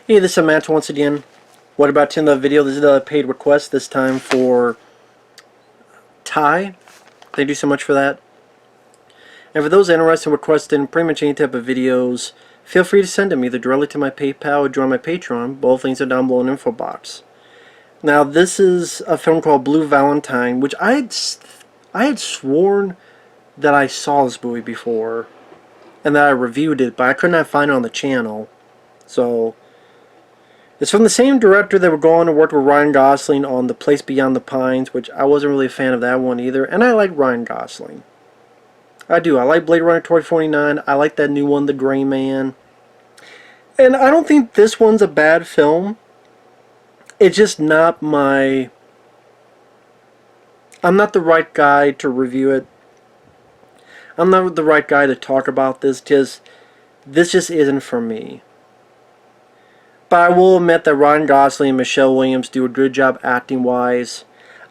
Hey, this is Samantha once again. What about in the video? This is a paid request, this time for Thai. Thank you so much for that. And for those interested in requesting pretty much any type of videos, feel free to send them either directly to my PayPal or join my Patreon. Both links are down below in the info box. Now, this is a film called Blue Valentine, which I had sworn that I saw this movie before and that I reviewed it, but I could not find it on the channel. So it's from the same director that would go on to work with Ryan Gosling on The Place Beyond the Pines, which I wasn't really a fan of that one either. And I like Ryan Gosling. I do. I like Blade Runner 2049. I like that new one, The Gray Man. And I don't think this one's a bad film. It's just not my... I'm not the right guy to review it. I'm not the right guy to talk about this. This just isn't for me. But I will admit that Ryan Gosling and Michelle Williams do a good job acting-wise.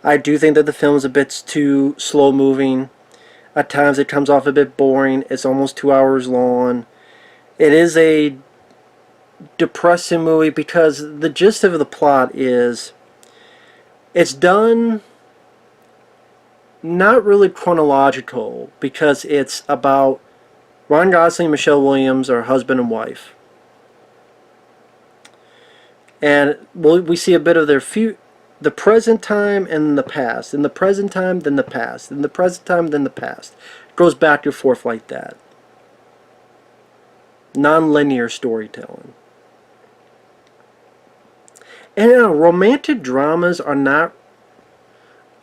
I do think that the film is a bit too slow-moving. At times it comes off a bit boring. It's almost 2 hours long. It is a depressing movie because the gist of the plot is it's done not really chronological because it's about Ryan Gosling and Michelle Williams are husband and wife. And we see a bit of their the present time and the past. In the present time, then the past. In the present time, then the past. It goes back and forth like that. Non-linear storytelling. And romantic dramas are not...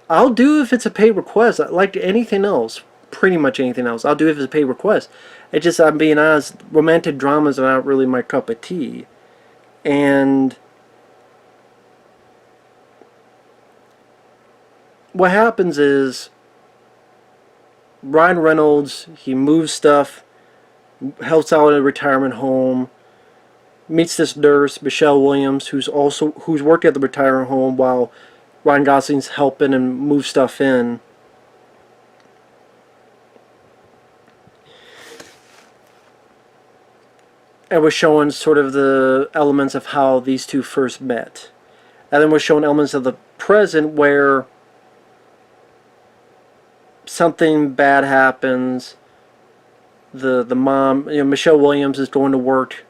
I'll do if it's a paid request. Like anything else. Pretty much anything else. I'll do if it's a paid request. It's just, I'm being honest, romantic dramas are not really my cup of tea. And what happens is Ryan Reynolds, he moves stuff, helps out in a retirement home, meets this nurse, Michelle Williams, who's working at the retirement home while Ryan Gosling's helping and move stuff in. And we're showing sort of the elements of how these two first met. And then we're showing elements of the present where something bad happens. The mom, Michelle Williams is going to work.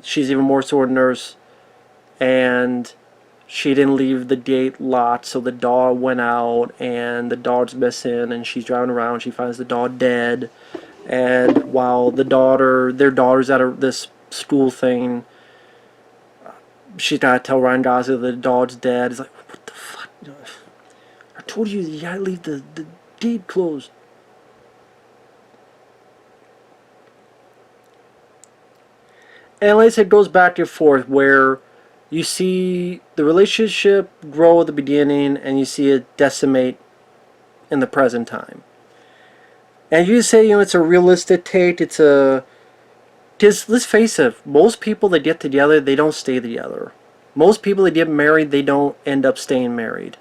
She's even more so a nurse. And she didn't leave the gate locked, so the dog went out, and the dog's missing, and she's driving around, she finds the dog dead. And while their daughter's at this school thing, she's got to tell Ryan Gosling that the dog's dead. He's like, what the fuck? I told you gotta leave the gate closed. And like I said, it goes back and forth where you see the relationship grow at the beginning and you see it decimate in the present time. And you say, it's a realistic take, because let's face it, most people that get together, they don't stay together. Most people that get married, they don't end up staying married.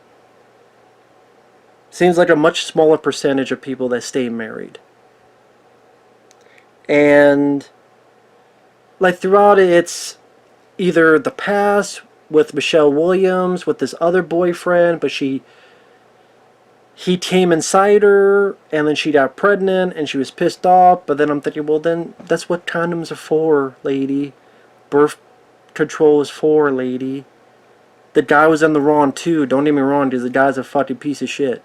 Seems like a much smaller percentage of people that stay married. And like throughout it, it's either the past with Michelle Williams, with this other boyfriend, but he came inside her, and then she got pregnant, and she was pissed off, but then I'm thinking, well then, that's what condoms are for, lady. Birth control is for, lady. The guy was in the wrong too, don't get me wrong, because the guy's a fucking piece of shit.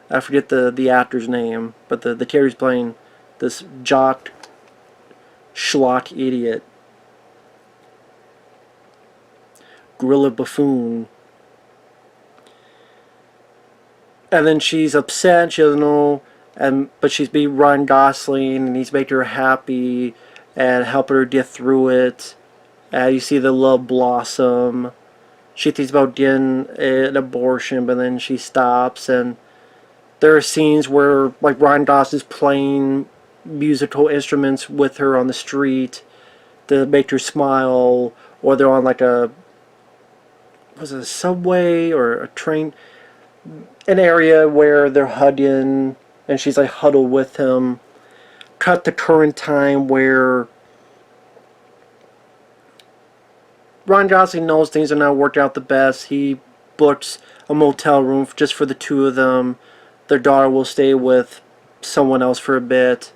I forget the actor's name, but the character's playing this jock, schlock idiot. Gorilla buffoon. And then she's upset, she doesn't know, but she's being Ryan Gosling, and he's making her happy, and helping her get through it. You see the love blossom. She thinks about getting an abortion, but then she stops, and there are scenes where, like, Ryan Gosling's playing musical instruments with her on the street to make her smile, or they're on, like, was it a subway or a train? An area where they're hugging, and she's like huddled with him. Cut to current time where Ryan Gosling knows things are not working out the best. He books a motel room just for the two of them. Their daughter will stay with someone else for a bit.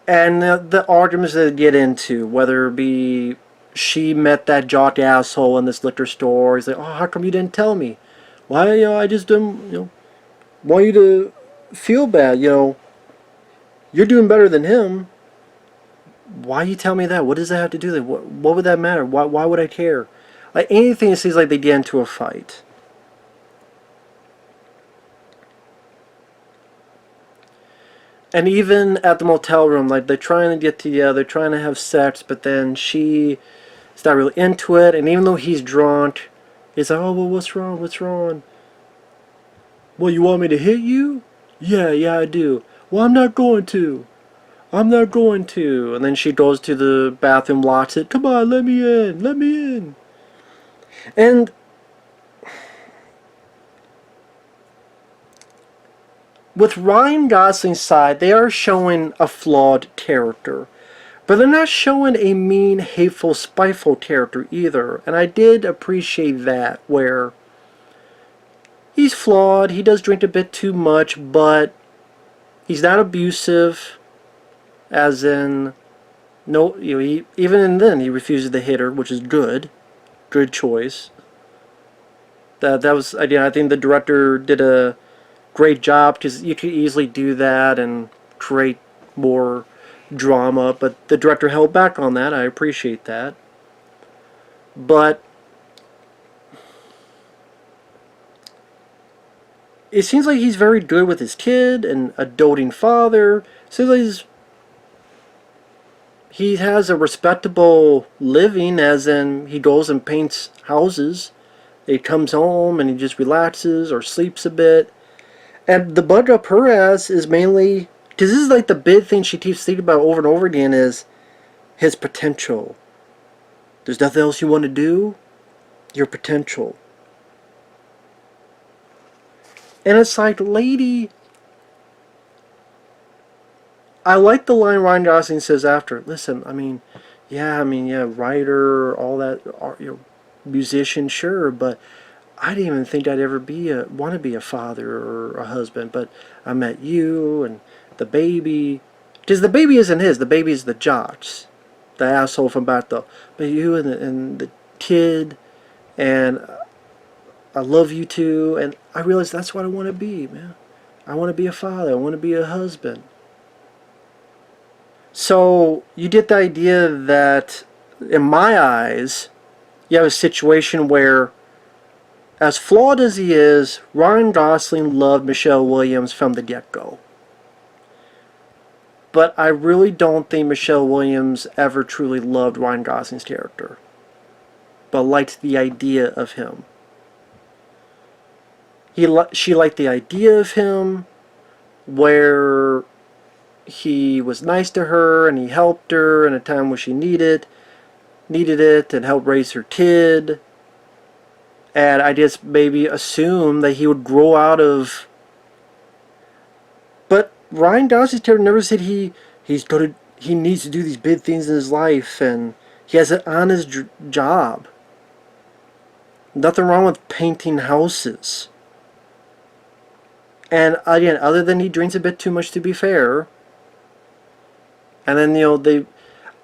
And the arguments they get into, whether it be she met that jock asshole in this liquor store. He's like, oh, how come you didn't tell me? Why, I just didn't, want you to feel bad, You're doing better than him. Why you tell me that? What does that have to do with it? What would that matter? Why would I care? Like, anything, it seems like they get into a fight. And even at the motel room, like, they're trying to get together, they're trying to have sex, but then she's not really into it. And even though he's drunk, he's like, oh, well, what's wrong? What's wrong? Well, you want me to hit you? Yeah, I do. Well, I'm not going to. I'm not going to. And then she goes to the bathroom, locks it. Come on, let me in. Let me in. And with Ryan Gosling's side, they are showing a flawed character. But they're not showing a mean, hateful, spiteful character either. And I did appreciate that, where he's flawed, he does drink a bit too much, but he's not abusive. As in, no, even then he refuses to hit her, which is good. Good choice. That was, again, I think the director did a great job, because you could easily do that and create more drama, but the director held back on that. I appreciate that. But it seems like he's very good with his kid and a doting father. Seems like he has a respectable living, as in he goes and paints houses. He comes home and he just relaxes or sleeps a bit. And the bug up her ass is mainly, because this is like the big thing she keeps thinking about over and over again, is his potential. There's nothing else you want to do? Your potential. And it's like, lady, I like the line Ryan Gosling says after. Listen, yeah, writer, all that, musician, sure, but I didn't even think I'd ever want to be a father or a husband. But I met you and the baby, because the baby isn't his. The baby is the jock's, the asshole from back though. But you and the kid, and I love you too. And I realized that's what I want to be, man. I want to be a father. I want to be a husband. So you get the idea that, in my eyes, you have a situation where, as flawed as he is, Ryan Gosling loved Michelle Williams from the get-go. But I really don't think Michelle Williams ever truly loved Ryan Gosling's character, but liked the idea of him. She liked the idea of him, where he was nice to her and he helped her in a time where she needed it, and helped raise her kid. And I just maybe assume that he would grow out of. But Ryan Gosling's character never said he needs to do these big things in his life, and he has an honest job. Nothing wrong with painting houses. And again, other than he drinks a bit too much, to be fair. And then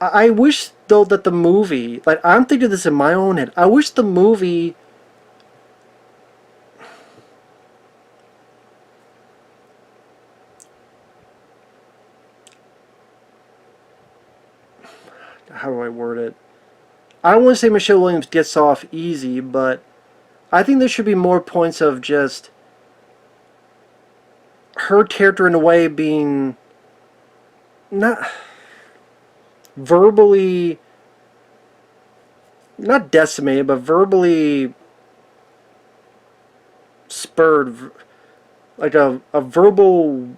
I wish though that the movie, like, I'm thinking this in my own head, I wish the movie how do I word it? I don't want to say Michelle Williams gets off easy, but I think there should be more points of just her character in a way being not verbally, not decimated, but verbally spurred, like a verbal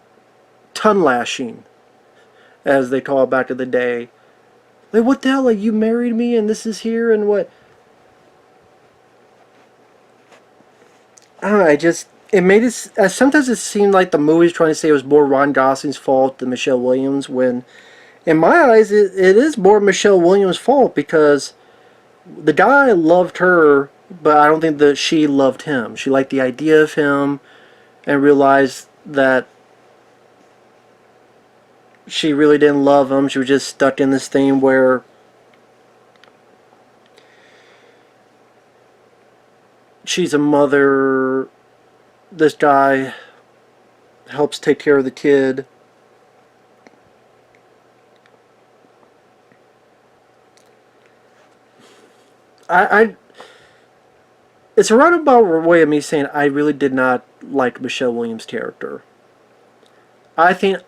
tongue lashing, as they call it back in the day. Like, what the hell, like, you married me and this is here and what? I don't know, it made it, sometimes it seemed like the movie's trying to say it was more Ryan Gosling's fault than Michelle Williams, when in my eyes it is more Michelle Williams' fault, because The guy loved her, but I don't think that she loved him. She liked the idea of him and realized that she really didn't love him. She was just stuck in this thing where she's a mother. This guy helps take care of the kid. I it's a roundabout way of me saying I really did not like Michelle Williams' character. I think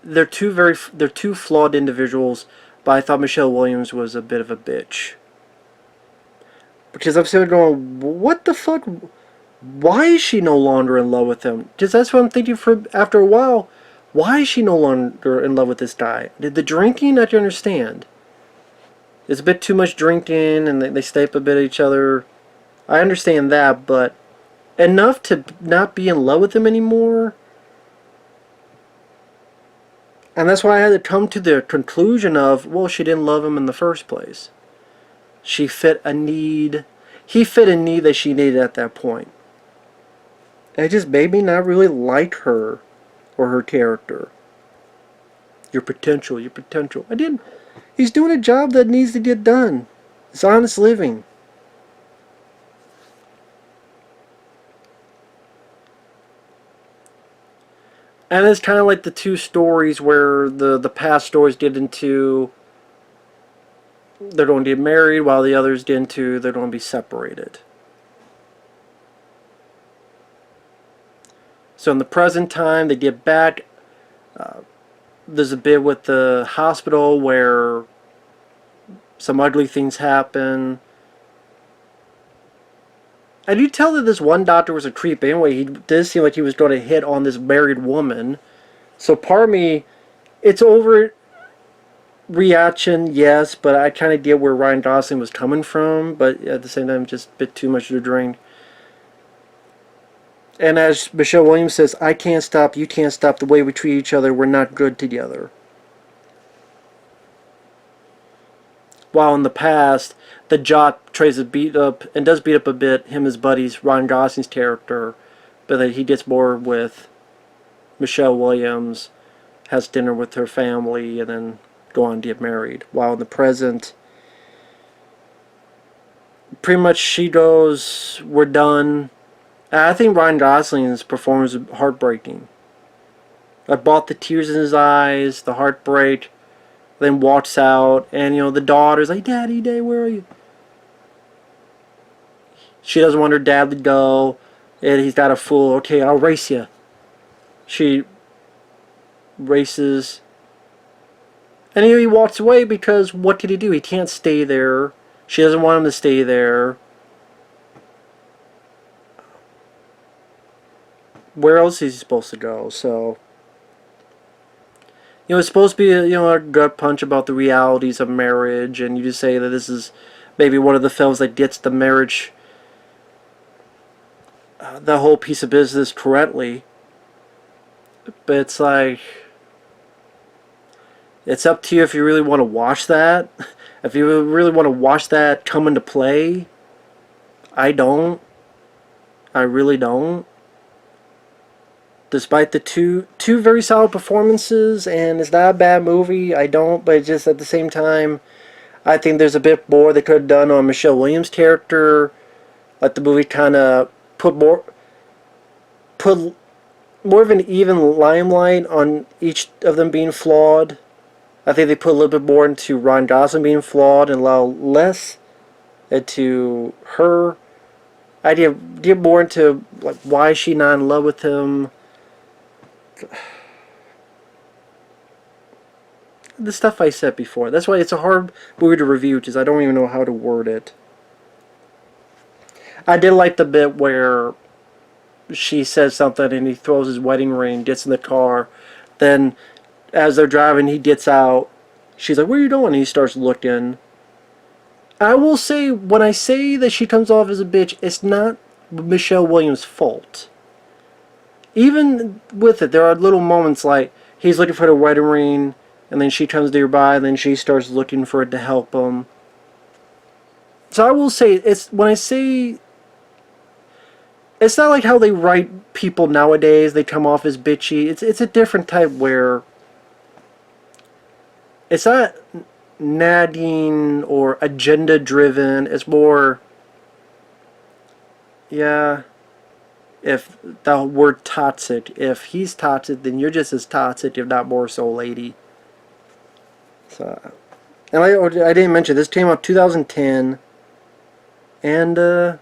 they're two flawed individuals, but I thought Michelle Williams was a bit of a bitch. Because I'm sitting there going, what the fuck? Why is she no longer in love with him? Because that's what I'm thinking for after a while. Why is she no longer in love with this guy? Did the drinking? I can understand. It's a bit too much drinking, and they stay up a bit at each other. I understand that, but enough to not be in love with him anymore. And that's why I had to come to the conclusion of, well, she didn't love him in the first place. She fit a need. He fit a need that she needed at that point. It just made me not really like her or her character. Your potential, your potential. I didn't. He's doing a job that needs to get done. It's honest living. And it's kind of like the two stories where the past stories get into they're going to get married, while the others get into they're going to be separated. So in the present time, they get back. There's a bit with the hospital where some ugly things happen. I do tell that this one doctor was a creep. Anyway, he did seem like he was going to hit on this married woman. So part of me, it's overreaction, yes, but I kind of get where Ryan Gosling was coming from. But at the same time, just a bit too much to drink. And as Michelle Williams says, I can't stop, you can't stop the way we treat each other. We're not good together. While in the past, the jock tries to beat up, and does beat up a bit, him and his buddies, Ryan Gosling's character, but that he gets more with Michelle Williams, has dinner with her family, and then go on to get married. While in the present, pretty much she goes, we're done. I think Ryan Gosling's performance was heartbreaking. I bought the tears in his eyes, the heartbreak, then walks out, and the daughter's like, Daddy, Daddy, where are you? She doesn't want her dad to go, and he's got a fool. Okay, I'll race you. She races, and he walks away because what could he do? He can't stay there. She doesn't want him to stay there. Where else is he supposed to go? So, it's supposed to be a gut punch about the realities of marriage, and you just say that this is maybe one of the films that gets the marriage, the whole piece of business correctly. But it's like, it's up to you if you really want to watch that. If you really want to watch that come into play. I don't. I really don't. Despite the two very solid performances, and it's not a bad movie, I don't, but just at the same time, I think there's a bit more they could have done on Michelle Williams' character. Like the movie kind of put more of an even limelight on each of them being flawed. I think they put a little bit more into Ryan Gosling being flawed and allow less into her. I get more into like why is she not in love with him. The stuff I said before. That's why it's a hard movie to review, because I don't even know how to word it. I did like the bit where she says something and he throws his wedding ring, gets in the car. Then, as they're driving, he gets out. She's like, where are you going? And he starts looking. I will say, when I say that she comes off as a bitch, it's not Michelle Williams' fault. Even with it, there are little moments like he's looking for the wedding ring, and then she comes nearby, and then she starts looking for it to help him. So I will say, it's when I say, it's not like how they write people nowadays. They come off as bitchy. It's a different type where it's not nagging or agenda driven. It's more, yeah. If the word toxic, if he's toxic, then you're just as toxic, if not more so, lady. So, and I didn't mention this came out 2010, and like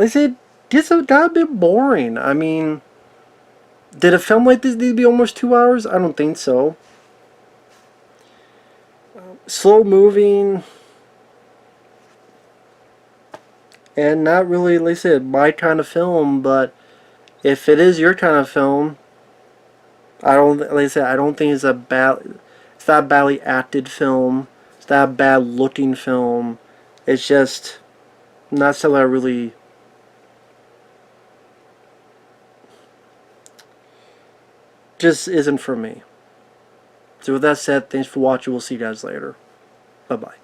I said, this got a bit boring. I mean, did a film like this need to be almost 2 hours? I don't think so. Slow moving, and not really, like I said, my kind of film. But if it is your kind of film, I don't, like I said, I don't think it's a bad. It's not a badly acted film. It's not a bad looking film. It's just not something I really. Just isn't for me. So with that said, thanks for watching. We'll see you guys later. Bye bye.